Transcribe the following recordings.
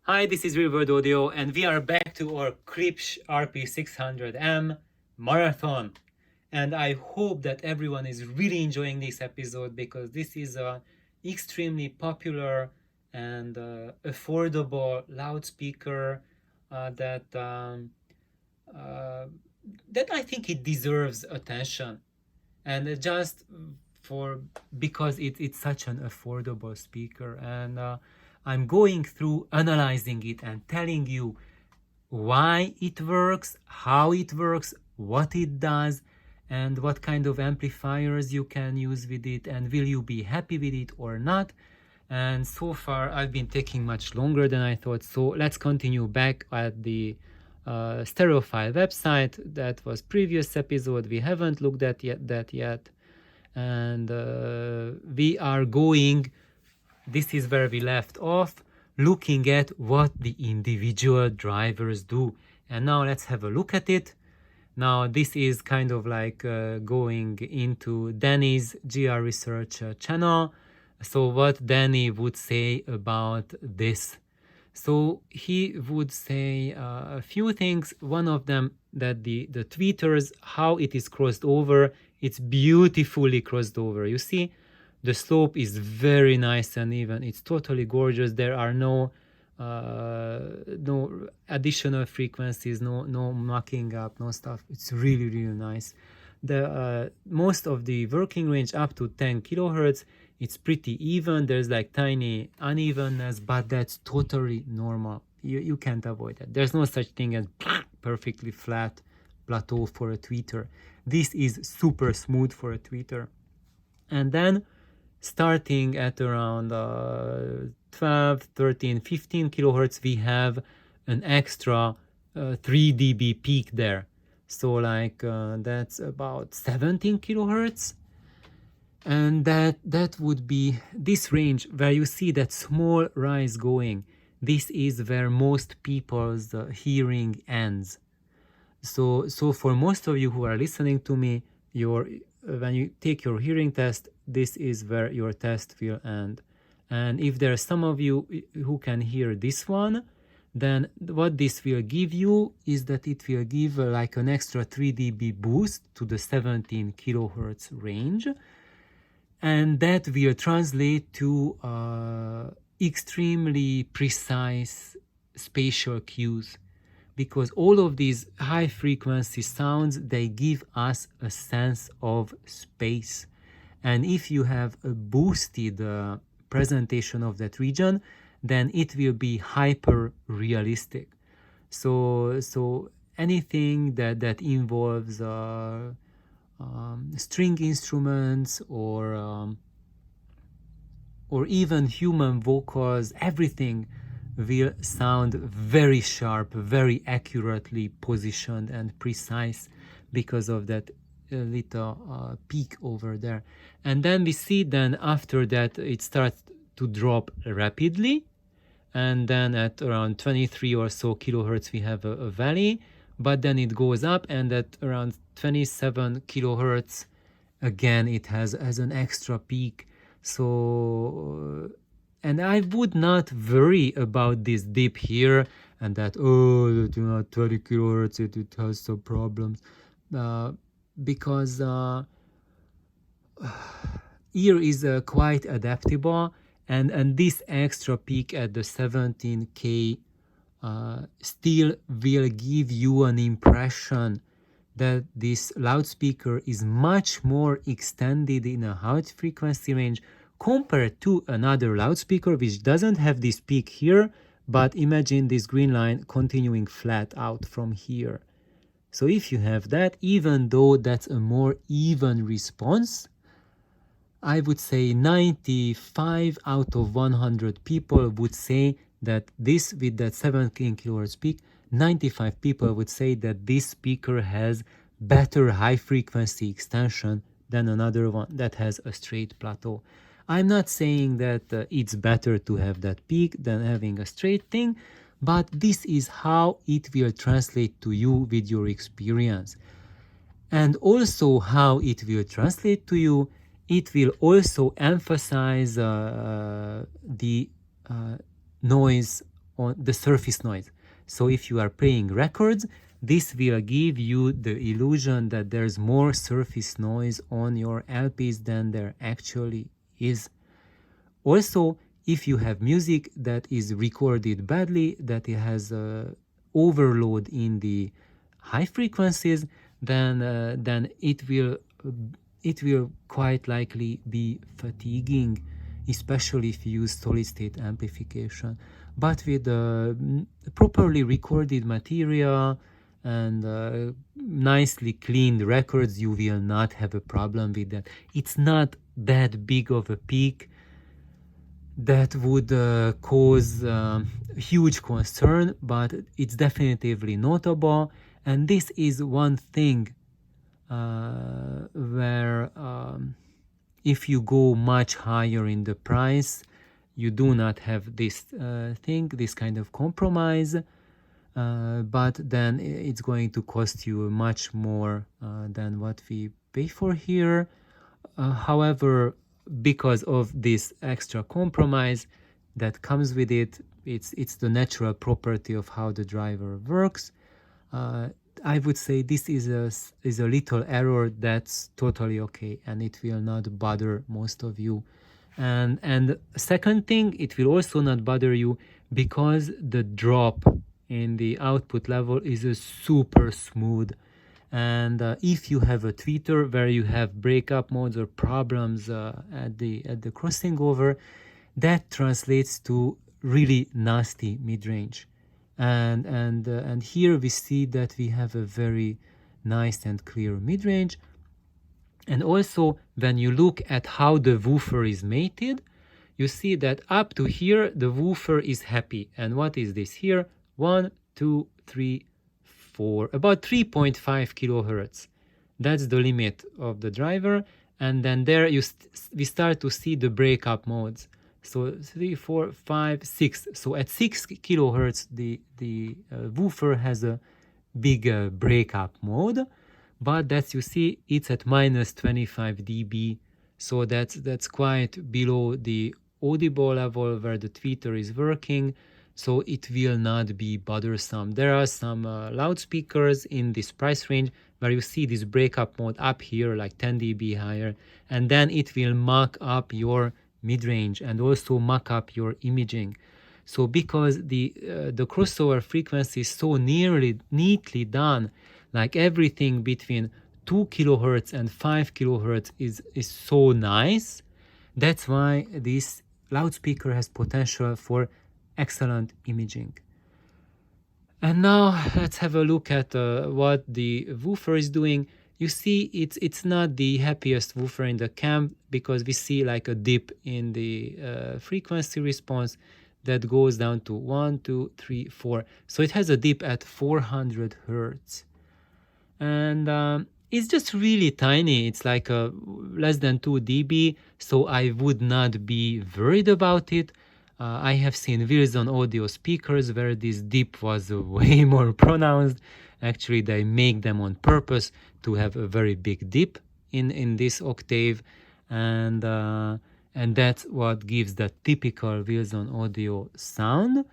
Hi, this is Real Audio, and we are back to our KLISPCH RP600M marathon. And I hope that everyone is really enjoying this episode because this is a extremely popular and affordable loudspeaker that uh, that I think it deserves attention. And just for because it's such an affordable speaker, and I'm going through analyzing it and telling you why it works, how it works, what it does, and what kind of amplifiers you can use with it, and will you be happy with it or not. And so far I've been taking much longer than I thought, so let's continue back at the stereophile website. That was previous episode, we haven't looked at that yet, and we are going, this is where we left off, looking at what the individual drivers do. And now let's have a look at it. Now this is kind of like going into Danny's GR Research channel. So what Danny would say about this. So he would say a few things. One of them, that the tweeters, how it is crossed over, it's beautifully crossed over. You see, the slope is very nice and even. It's totally gorgeous. There are no additional frequencies, no mucking up, no stuff. It's really, really nice. The most of the working range up to 10 kilohertz, it's pretty even. There's like tiny unevenness, but that's totally normal. You can't avoid that. There's no such thing as perfectly flat plateau for a tweeter. This is super smooth for a tweeter. And then starting at around 12, 13, 15 kilohertz, we have an extra 3 dB peak there. So like that's about 17 kilohertz. And that would be this range where you see that small rise going. This is where most people's hearing ends. So for most of you who are listening to me, when you take your hearing test, this is where your test will end. And if there are some of you who can hear this one, then what this will give you is that it will give like an extra 3 dB boost to the 17 kilohertz range. And that will translate to extremely precise spatial cues, because all of these high frequency sounds, they give us a sense of space. And if you have a boosted presentation of that region, then it will be hyper realistic. So anything that involves string instruments or even human vocals, everything will sound very sharp, very accurately positioned and precise because of that little peak over there. And then we see then after that it starts to drop rapidly, and then at around 23 or so kilohertz we have a valley, but then it goes up, and at around 27 kilohertz again it has as an extra peak. So and I would not worry about this dip here and that, oh, 20 kilohertz, it has some problems, because ear is quite adaptable, and this extra peak at the 17K still will give you an impression that this loudspeaker is much more extended in a high frequency range compared to another loudspeaker which doesn't have this peak here, but imagine this green line continuing flat out from here. So if you have that, even though that's a more even response, I would say 95 out of 100 people would say that this, with that 17 kilohertz peak, 95 people would say that this speaker has better high frequency extension than another one that has a straight plateau. I'm not saying that it's better to have that peak than having a straight thing, but this is how it will translate to you with your experience. And also how it will translate to you, it will also emphasize the noise on the surface noise. So if you are playing records, this will give you the illusion that there's more surface noise on your LPs than there actually is. Also, if you have music that is recorded badly, that it has overload in the high frequencies, then it will quite likely be fatiguing, especially if you use solid state amplification. But with properly recorded material and nicely cleaned records, you will not have a problem with that. It's not that big of a peak that would cause huge concern, but it's definitively notable. And this is one thing where if you go much higher in the price, you do not have this thing, this kind of compromise, but then it's going to cost you much more than what we pay for here. However, because of this extra compromise that comes with it, it's the natural property of how the driver works. I would say this is a little error that's totally okay, and it will not bother most of you. And second thing, it will also not bother you because the drop in the output level is a super smooth. And if you have a tweeter where you have breakup modes or problems at the crossing over, that translates to really nasty mid-range. And here we see that we have a very nice and clear mid-range. And also, when you look at how the woofer is mated, you see that up to here the woofer is happy. And what is this here? 1, 2, 3, 4, about 3.5 kilohertz. That's the limit of the driver. And then there we start to see the breakup modes. So 3, 4, 5, 6. So at 6 kilohertz, the woofer has a big breakup mode. But as you see, it's at minus 25 dB. So that's quite below the audible level where the tweeter is working. So it will not be bothersome. There are some loudspeakers in this price range where you see this breakup mode up here, like 10 dB higher, and then it will muck up your mid-range and also muck up your imaging. So because the crossover frequency is so neatly done, like everything between 2 kilohertz and 5 kilohertz is so nice, that's why this loudspeaker has potential for excellent imaging. And now let's have a look at what the woofer is doing. You see, it's not the happiest woofer in the camp because we see like a dip in the frequency response that goes down to 1, 2, 3, 4. So it has a dip at 400 hertz. And it's just really tiny. It's like less than 2 dB, so I would not be worried about it. I have seen Wilson audio speakers where this dip was way more pronounced. Actually, they make them on purpose to have a very big dip in this octave, and that's what gives the typical Wilson audio sound.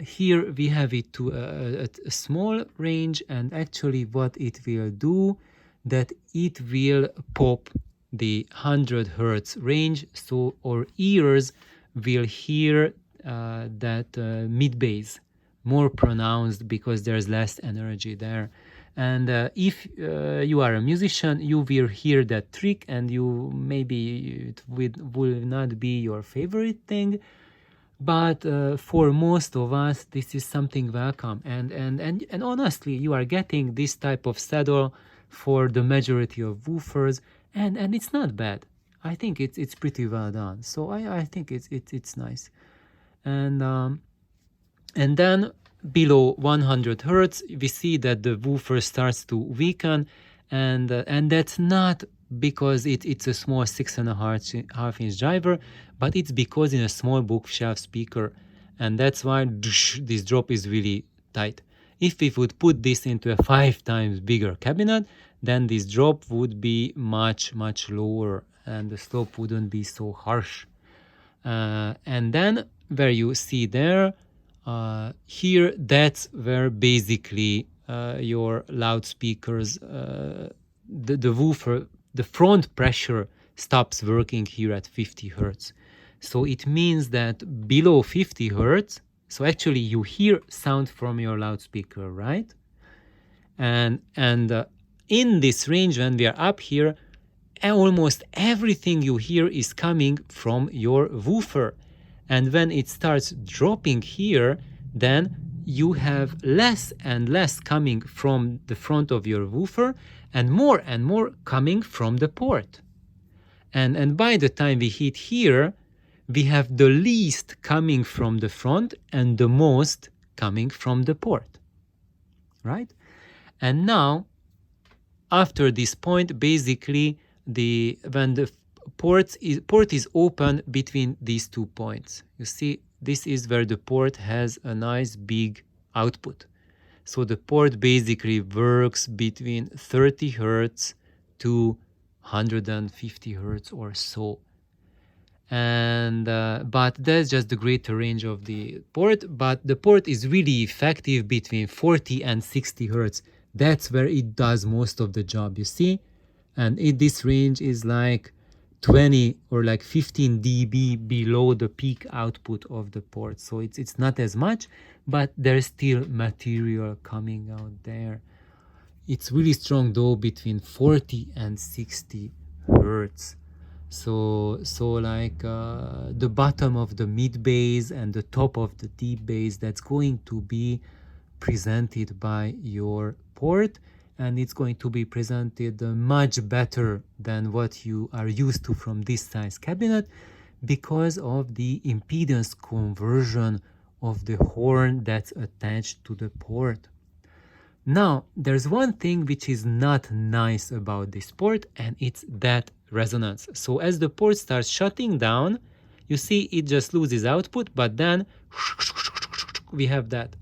Here we have it to a small range, and actually what it will do, that it will pop the 100 hertz range, so our ears will hear that mid bass more pronounced because there's less energy there. And if you are a musician, you will hear that trick, and you maybe it will not be your favorite thing. But for most of us, this is something welcome. And honestly, you are getting this type of saddle for the majority of woofers, and it's not bad. I think it's pretty well done. So I think it's nice. And then below 100 hertz, we see that the woofer starts to weaken, and that's not because it's a small 6.5 inch driver, but it's because in a small bookshelf speaker, and that's why this drop is really tight. If we would put this into a 5 times bigger cabinet, then this drop would be much lower, and the slope wouldn't be so harsh. And then where you see there, Here, that's where basically your loudspeakers, the woofer, the front pressure stops working here at 50 hertz. So it means that below 50 hertz, so actually you hear sound from your loudspeaker, right? And in this range, when we are up here, almost everything you hear is coming from your woofer. And when it starts dropping here, then you have less and less coming from the front of your woofer and more coming from the port. And by the time we hit here, we have the least coming from the front and the most coming from the port, right? And now, after this point, basically, when the port is open between these 2 points. You see, this is where the port has a nice big output. So the port basically works between 30 hertz to 150 hertz or so. And but that's just the greater range of the port. But the port is really effective between 40 and 60 hertz. That's where it does most of the job, you see. And this range is like 20 or like 15 dB below the peak output of the port. So it's not as much, but there's still material coming out there. It's really strong though, between 40 and 60 hertz. So like the bottom of the mid bass and the top of the deep bass, that's going to be presented by your port, and it's going to be presented much better than what you are used to from this size cabinet because of the impedance conversion of the horn that's attached to the port. Now, there's one thing which is not nice about this port, and it's that resonance. So as the port starts shutting down, you see it just loses output, but then we have that.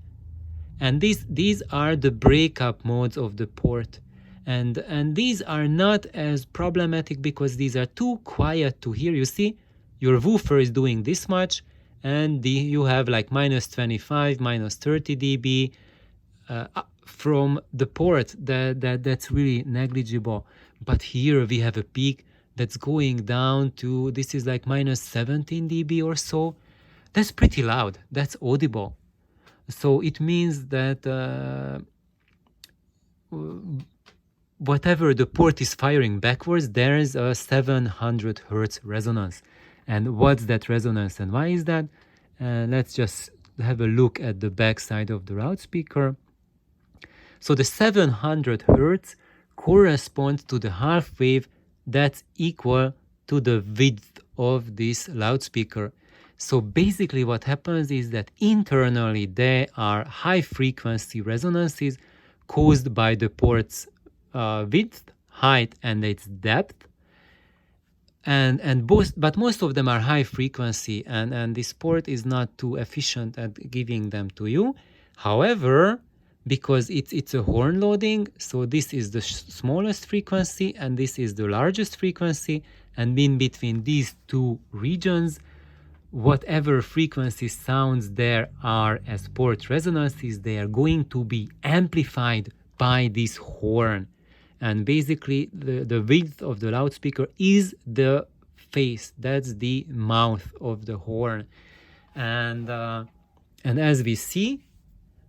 And these are the breakup modes of the port. And these are not as problematic because these are too quiet to hear. You see, your woofer is doing this much, and you have like minus 25, minus 30 dB from the port. That's really negligible. But here we have a peak that's going down to, this is like minus 17 dB or so. That's pretty loud. That's audible. So it means that whatever the port is firing backwards, there is a 700 hertz resonance. And what's that resonance and why is that? Let's just have a look at the back side of the loudspeaker. So the 700 hertz corresponds to the half wave that's equal to the width of this loudspeaker. So basically what happens is that internally there are high frequency resonances caused by the port's width, height, and its depth. But most of them are high frequency, and this port is not too efficient at giving them to you. However, because it's a horn loading, so this is the smallest frequency and this is the largest frequency, and in between these two regions, whatever frequency sounds there are as port resonances, they are going to be amplified by this horn. And basically the width of the loudspeaker is the face, that's the mouth of the horn. And as we see,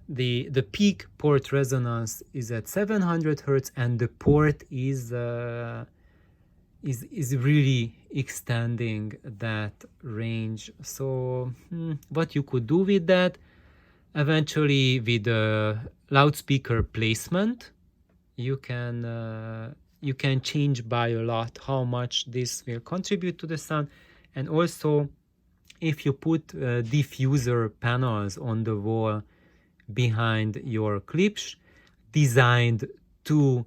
the peak port resonance is at 700 hertz, and the port is really extending that range. So what you could do with that, eventually with the loudspeaker placement, you can change by a lot how much this will contribute to the sound. And also, if you put diffuser panels on the wall behind your KLISPCH, designed to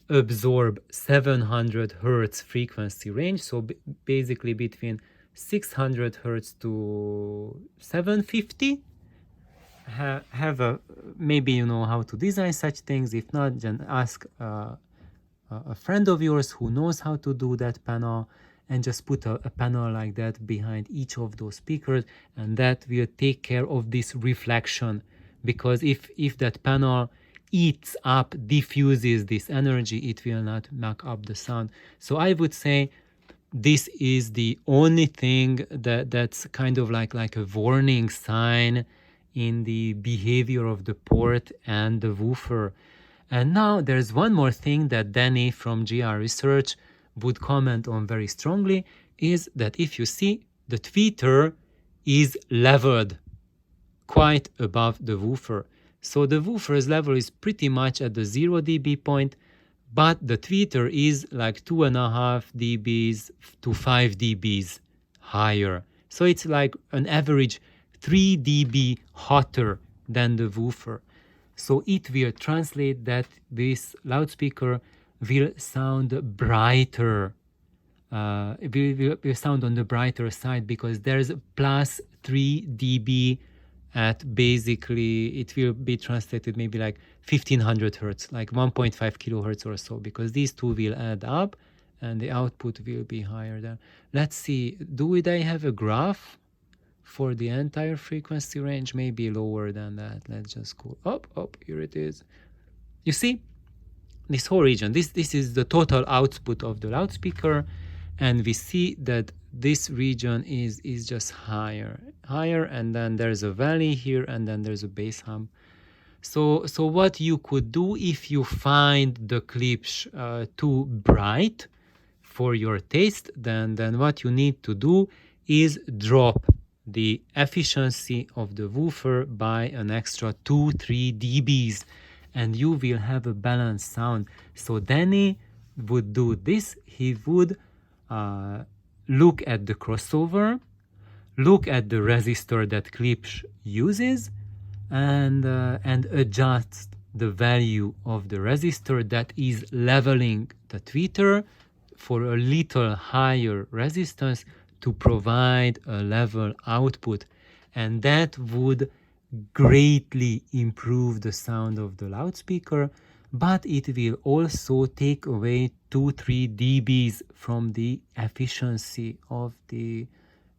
absorb 700 hertz frequency range, so basically between 600 hertz to 750, have a, maybe you know how to design such things. If not, then ask a friend of yours who knows how to do that panel, and just put a panel like that behind each of those speakers, and that will take care of this reflection. Because if that panel eats up, diffuses this energy, it will not make up the sound. So I would say this is the only thing that's kind of like a warning sign in the behavior of the port and the woofer. And now there's one more thing that Danny from GR Research would comment on very strongly, is that if you see, the tweeter is leveled quite above the woofer. So the woofer's level is pretty much at the 0 dB point, but the tweeter is like 2.5 dBs to 5 dBs higher. So it's like an average 3 dB hotter than the woofer. So it will translate that this loudspeaker will sound brighter. It will sound on the brighter side, because there's plus 3 dB at basically, it will be translated maybe like 1500 hertz, like 1.5 kilohertz or so, because these two will add up and the output will be higher than. Let's see, do they have a graph for the entire frequency range? Maybe lower than that. Let's just go up, here it is. You see, this whole region, this is the total output of the loudspeaker, and we see that this region is just higher, and then there's a valley here, and then there's a bass hum. So what you could do if you find the KLISPCH too bright for your taste, then what you need to do is drop the efficiency of the woofer by an extra 2-3 dBs, and you will have a balanced sound. So Danny would do this. He would look at the crossover, look at the resistor that KLISPCH uses, and adjust the value of the resistor that is leveling the tweeter for a little higher resistance to provide a level output. And that would greatly improve the sound of the loudspeaker, but it will also take away 2-3 dBs from the efficiency of the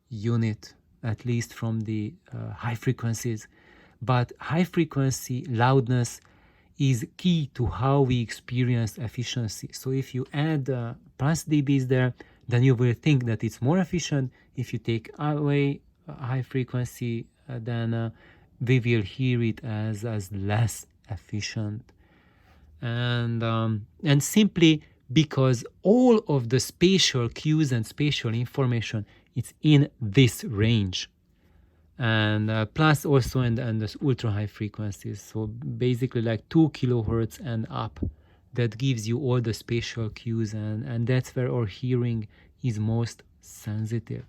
unit, at least from the high frequencies. But high frequency loudness is key to how we experience efficiency. So if you add plus dBs there, then you will think that it's more efficient. If you take away high frequency, then we will hear it as less efficient. And simply because all of the spatial cues and spatial information is in this range, and plus also in the ultra high frequencies, so basically like 2 kilohertz and up, that gives you all the spatial cues, and that's where our hearing is most sensitive.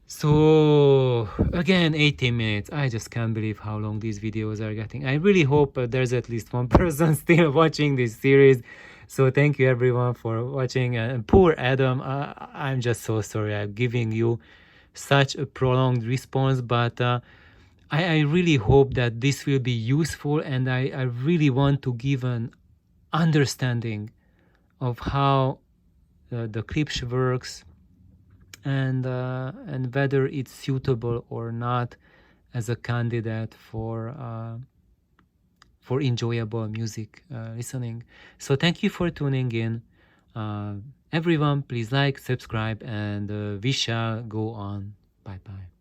So again, 18 minutes. I just can't believe how long these videos are getting. I really hope there's at least one person still watching this series. So thank you everyone for watching. And poor Adam, I'm just so sorry I'm giving you such a prolonged response, but I really hope that this will be useful, and I really want to give an understanding of how the KLISPCH works, and whether it's suitable or not as a candidate for enjoyable music listening. So thank you for tuning in. Everyone, please like, subscribe, and we shall go on. Bye bye.